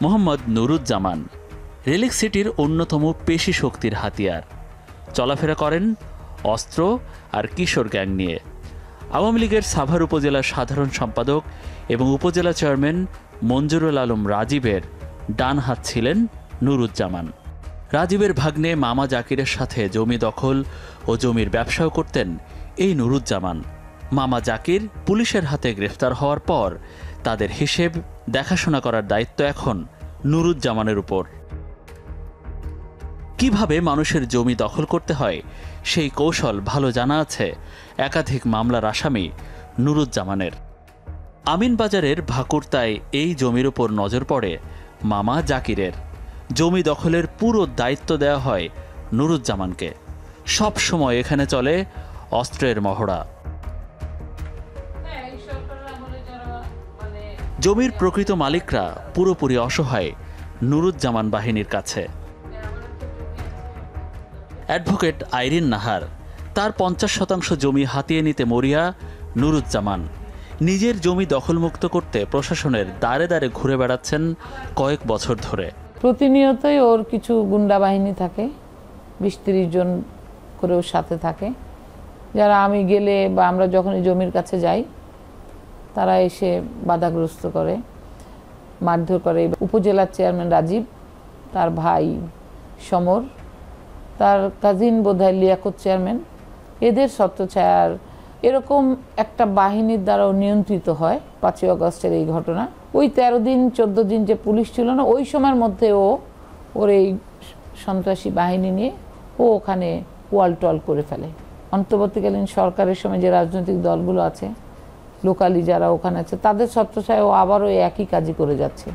Mohammad Nuruzzaman relic সিটির অন্যতম পেশি শক্তির হাতিয়ার। চলাফেরা করেন অস্ত্র আর কিশোর গ্যাং নিয়ে। আওয়ামী লীগের সাভার উপজেলার সাধারণ সম্পাদক এবং উপজেলা চেয়ারম্যান মঞ্জুরুল আলম রাজীবের ডান হাত ছিলেন নুরুজ্জামান। রাজীবের ভাগ্নে মামা জাকিরের সাথে জমি দখল ও জমির ব্যবসাও করতেন এই নুরুজ্জামান। মামা জাকির পুলিশের হাতে গ্রেফতার হওয়ার পর তাদের হিসেব দেখাশোনা করার দায়িত্ব এখন নুরুজ্জামানের উপর। কিভাবে মানুষের জমি দখল করতে হয় সেই কৌশল ভালো জানা আছে একাধিক মামলার আসামি নুরুজ্জামানের। আমিনবাজারের ভাকুরতায় এই জমির উপর নজর পড়ে মামা জাকিরের। জমি দখলের পুরো দায়িত্ব দেওয়া হয় নুরুজ্জামানকে। সব সময় এখানে চলে অস্ত্রের মহড়া। জমির প্রকৃত মালিকরা পুরোপুরি অসহায় নুরুজ্জামান বাহিনীর কাছে। অ্যাডভোকেট আইরিন নাহার, তার 50% জমি হাতিয়ে নিতে মরিয়া নুরুজ্জামান। নিজের জমি দখলমুক্ত করতে প্রশাসনের দ্বারে দ্বারে ঘুরে বেড়াচ্ছেন কয়েক বছর ধরে। প্রতিনিয়তই ওর কিছু গুন্ডা বাহিনী থাকে, 20-30 জন করে ওর সাথে থাকে, যারা আমি গেলে বা আমরা যখন জমির কাছে যাই তারা এসে বাধাগ্রস্ত করে, মারধর করে। উপজেলার চেয়ারম্যান রাজীব, তার ভাই সমর, তার কাজিন বোধহয় লিয়াকত চেয়ারম্যান, এদের ছত্রছায়ার এরকম একটা বাহিনীর দ্বারাও নিয়ন্ত্রিত হয় 5ই আগস্টের এই ঘটনা। ওই 13 দিন 14 দিন যে পুলিশ ছিল না, ওই সময়ের মধ্যে ওর এই সন্ত্রাসী বাহিনী নিয়ে ওখানে ওয়াল টল করে ফেলে। অন্তর্বর্তীকালীন সরকারের সময় যে রাজনৈতিক দলগুলো আছে, লোকালি যারা ওখানে আছে, তাদের ছত্রছায়া ও আবারও একই কাজই করে যাচ্ছে।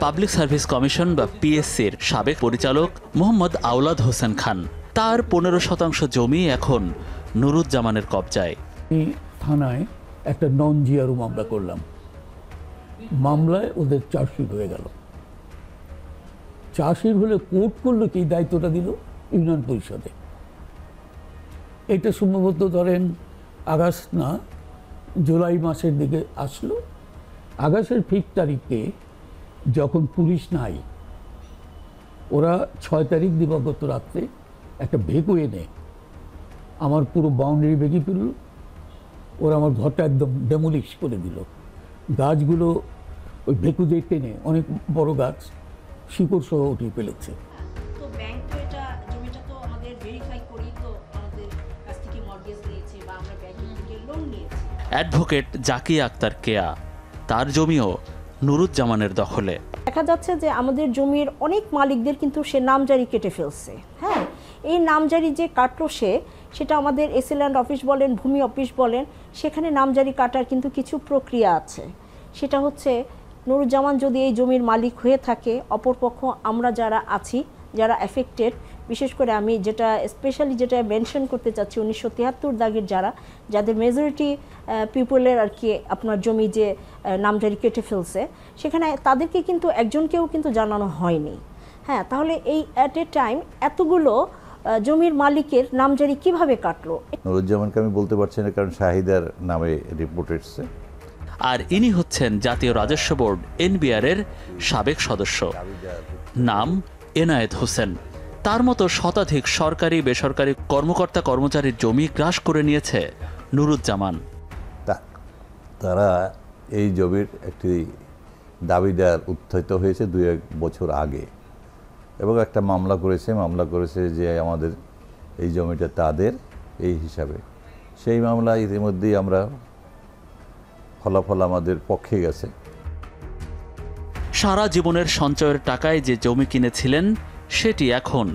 পাবলিক সার্ভিস কমিশন বা পিএসসির সাবেক পরিচালক মোহাম্মদ আওলাদ হোসেন খান, তার 15% জমি এখন নুরুজ্জামানের কবজায়। থানায় একটা নন জিআরও মামলা করলাম, মামলায় ওদের চার্জশিট হয়ে গেল। চার্জশিট হলে কোর্ট করলো কি দায়িত্বটা দিল ইউনিয়ন পরিষদে। এটা সম্ভবত ধরেন আগস্ট না জুলাই মাসের দিকে আসলো। আগস্টের 5 তারিখে যখন পুলিশ নাই, ওরা 6 তারিখ দিবাগত রাত্রে একটা ভেকু এনে আমার পুরো বাউন্ডারি ভেঙে ফেলল। ওরা আমার ঘরটা একদম ডেমোলিশ করে দিল। গাছগুলো ওই ভেকু দিয়ে টেনে, অনেক বড় গাছ, শিকড় সহ উঠিয়ে ফেলেছে। অ্যাডভোকেট জাকিয়া আক্তার কেয়া, তার জমিও নুরুজ্জামানের দখলে। দেখা যাচ্ছে যে আমাদের জমির অনেক মালিকদের কিন্তু সে নামজারি কেটে ফেলছে। হ্যাঁ, এই নামজারি যে কাটলো সেটা আমাদের এসি ল্যান্ড অফিস বলেন, ভূমি অফিস বলেন, সেখানে নামজারি কাটার কিন্তু কিছু প্রক্রিয়া আছে। সেটা হচ্ছে নুরুজ্জামান যদি এই জমির মালিক হয়ে থাকে, অপরপক্ষ আমরা যারা আছি, যারা এফেক্টেড, বিশেষ করে আমি যেটা স্পেশালি যেটা মেনশন করতে চাচ্ছি, 1973 দাগের যাদের মেজরিটি পিপলের আর কি আপনার জমি যে নামজারি কেটে ফেলছে, সেখানে তাদেরকে কিন্তু একজনকেও কিন্তু জানানো হয়নি। হ্যাঁ, তাহলে এই অ্যাট এ টাইম এতগুলো জমির মালিকের নামজারি কিভাবে কাটলো? নুরুজ্জামানকে আমি বলতে পারছি না, কারণ শাহিদার নামে রিপোর্ট এসছে। আর ইনি হচ্ছেন জাতীয় রাজস্ব বোর্ড এনবিআর-এর সাবেক সদস্য, নাম এনায়েত হোসেন। তার মতো শতাধিক সরকারি বেসরকারি কর্মকর্তা কর্মচারীর জমি গ্রাস করে নিয়েছে নুরুজ্জামান। তারা এই জমির একটি দাবিদার উত্থিত হয়েছে 2-1 বছর আগে, এবং একটা মামলা করেছে যে আমাদের এই জমিটা তাদের এই হিসাবে। সেই মামলা ইতিমধ্যেই আমরা ফলাফল আমাদের পক্ষে গেছে। সারা জীবনের সঞ্চয়ের টাকায় যে জমি কিনেছিলেন সেটি এখন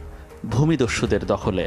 ভূমিদস্যুদের দখলে।